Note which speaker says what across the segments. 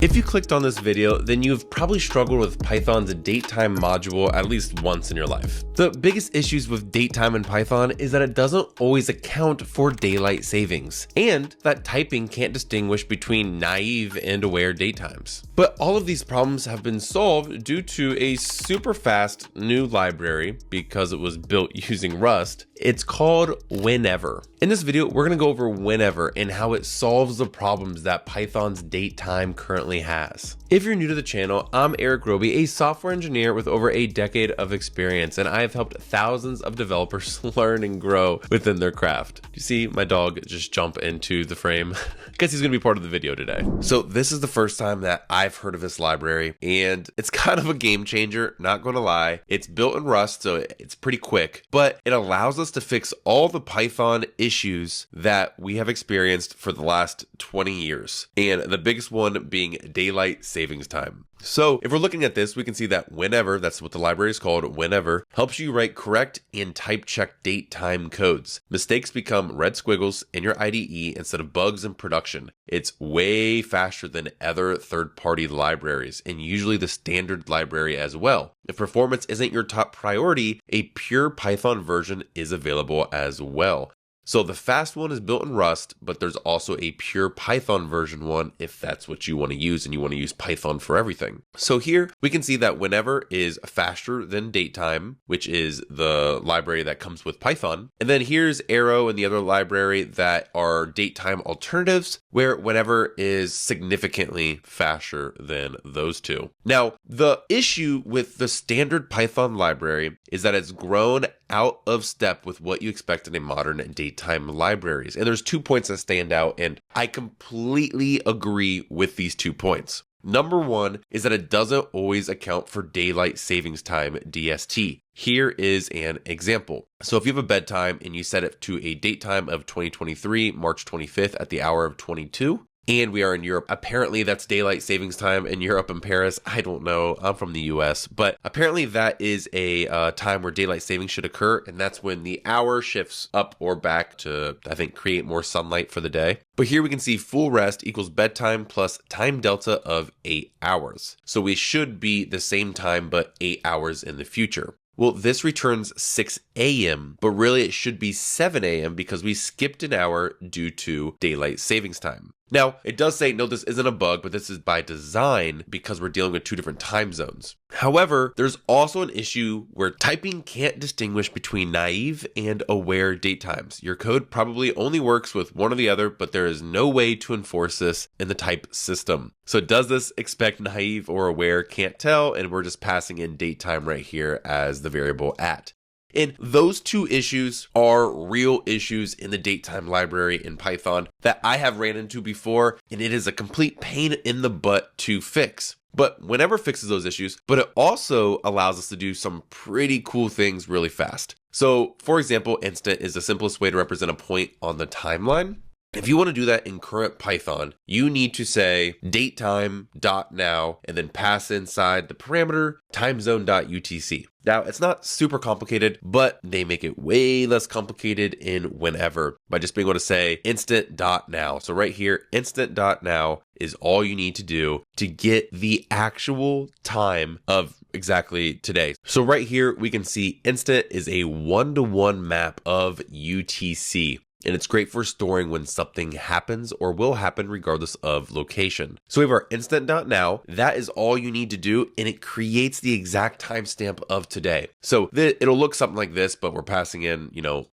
Speaker 1: If you clicked on this video, then you've probably struggled with Python's datetime module at least once in your life. The biggest issues with datetime in Python is that it doesn't always account for daylight savings, and that typing can't distinguish between naive and aware datetimes. But all of these problems have been solved due to a super fast new library because it was built using Rust. It's called Whenever. In this video, we're going to go over Whenever and how it solves the problems that Python's datetime currently has. If you're new to the channel, I'm Eric Roby, a software engineer with over a decade of experience, and I have helped thousands of developers learn and grow within their craft. You see my dog just jump into the frame? Guess he's going to be part of the video today. So this is the first time that I've heard of this library, and it's kind of a game changer, not going to lie. It's built in Rust, so it's pretty quick, but it allows us to fix all the Python issues that we have experienced for the last 20 years, and the biggest one being daylight savings time. So if we're looking at this, we can see that Whenever, that's what the library is called, Whenever, helps you write correct and type check date time codes. Mistakes become red squiggles in your IDE instead of bugs in production. It's way faster than other third-party libraries, and usually the standard library as well. If performance isn't your top priority, a pure Python version is available as well. So the fast one is built in Rust, but there's also a pure Python version one if that's what you want to use and you want to use Python for everything. So here we can see that Whenever is faster than Datetime, which is the library that comes with Python. And then here's Arrow and the other library that are Datetime alternatives, where Whenever is significantly faster than those two. Now, the issue with the standard Python library is that it's grown out of step with what you expect in a modern datetime libraries. And there's 2 points that stand out, and I completely agree with these 2 points. Number one is that it doesn't always account for daylight savings time, DST. Here is an example. So if you have a bedtime and you set it to a date time of 2023, March 25th at the hour of 22, and we are in Europe. Apparently that's daylight savings time in Europe and Paris. I don't know. I'm from the US, but apparently that is a time where daylight savings should occur. And that's when the hour shifts up or back to, I think, create more sunlight for the day. But here we can see full rest equals bedtime plus time delta of 8 hours. So we should be the same time, but 8 hours in the future. Well, this returns 6 a.m., but really it should be 7 a.m. because we skipped an hour due to daylight savings time. Now, it does say, no, this isn't a bug, but this is by design because we're dealing with 2 different time zones. However, there's also an issue where typing can't distinguish between naive and aware date times. Your code probably only works with one or the other, but there is no way to enforce this in the type system. So does this expect naive or aware? Can't tell, and we're just passing in date time right here as the variable at. And those 2 issues are real issues in the datetime library in Python that I have ran into before, and it is a complete pain in the butt to fix. But Whenever fixes those issues, but it also allows us to do some pretty cool things really fast. So for example, instant is the simplest way to represent a point on the timeline. If you want to do that in current Python, you need to say datetime.now and then pass inside the parameter timezone.utc. Now, it's not super complicated, but they make it way less complicated in Whenever by just being able to say instant.now. So right here, instant.now is all you need to do to get the actual time of exactly today. So right here, we can see instant is a one-to-one map of UTC. And it's great for storing when something happens or will happen regardless of location. So we have our instant.now. That is all you need to do, and it creates the exact timestamp of today. So it'll look something like this, but we're passing in,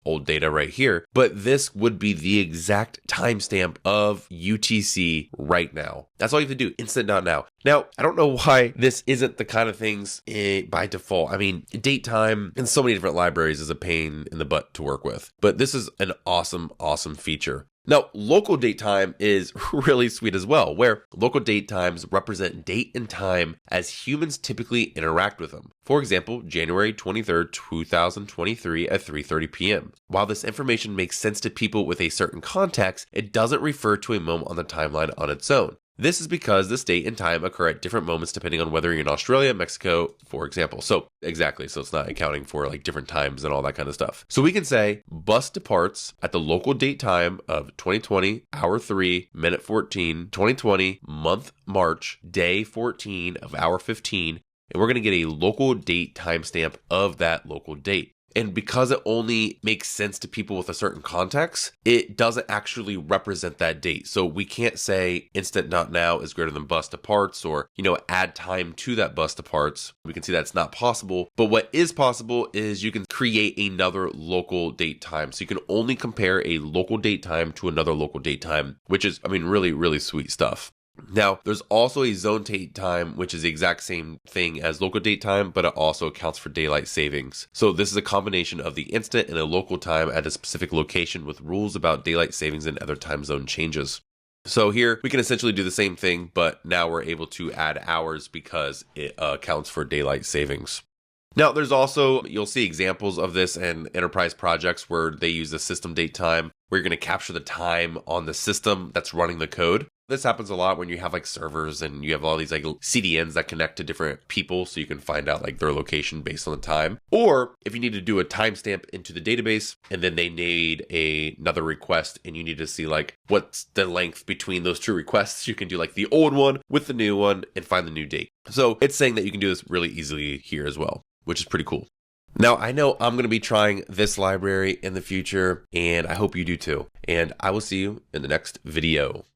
Speaker 1: old data right here. But this would be the exact timestamp of UTC right now. That's all you have to do, instant.now. Now, I don't know why this isn't the kind of things by default. I mean, datetime in so many different libraries is a pain in the butt to work with, but this is an awesome feature. Now, local date time is really sweet as well, where local date times represent date and time as humans typically interact with them. For example, January 23rd, 2023 at 3:30 p.m. While this information makes sense to people with a certain context, it doesn't refer to a moment on the timeline on its own. This is because this date and time occur at different moments depending on whether you're in Australia, Mexico, for example. So exactly, so it's not accounting for like different times and all that kind of stuff. So we can say bus departs at the local date time of 2020, hour 3, minute 14, 2020, month March, day 14 of hour 15, and we're going to get a local date timestamp of that local date. And because it only makes sense to people with a certain context, it doesn't actually represent that date. So we can't say instant not now is greater than bus departs or, add time to that bus departs. We can see that's not possible. But what is possible is you can create another local date time. So you can only compare a local date time to another local date time, which is, really, really sweet stuff. Now, there's also a zone date time, which is the exact same thing as local date time, but it also accounts for daylight savings. So this is a combination of the instant and a local time at a specific location with rules about daylight savings and other time zone changes. So here we can essentially do the same thing, but now we're able to add hours because it accounts for daylight savings. Now, there's also, you'll see examples of this in enterprise projects where they use a system date time, where you're going to capture the time on the system that's running the code. This happens a lot when you have like servers and you have all these like CDNs that connect to different people so you can find out like their location based on the time. Or if you need to do a timestamp into the database and then they need another request and you need to see like what's the length between those two requests, you can do like the old one with the new one and find the new date. So it's saying that you can do this really easily here as well, which is pretty cool. Now, I know I'm going to be trying this library in the future, and I hope you do too. And I will see you in the next video.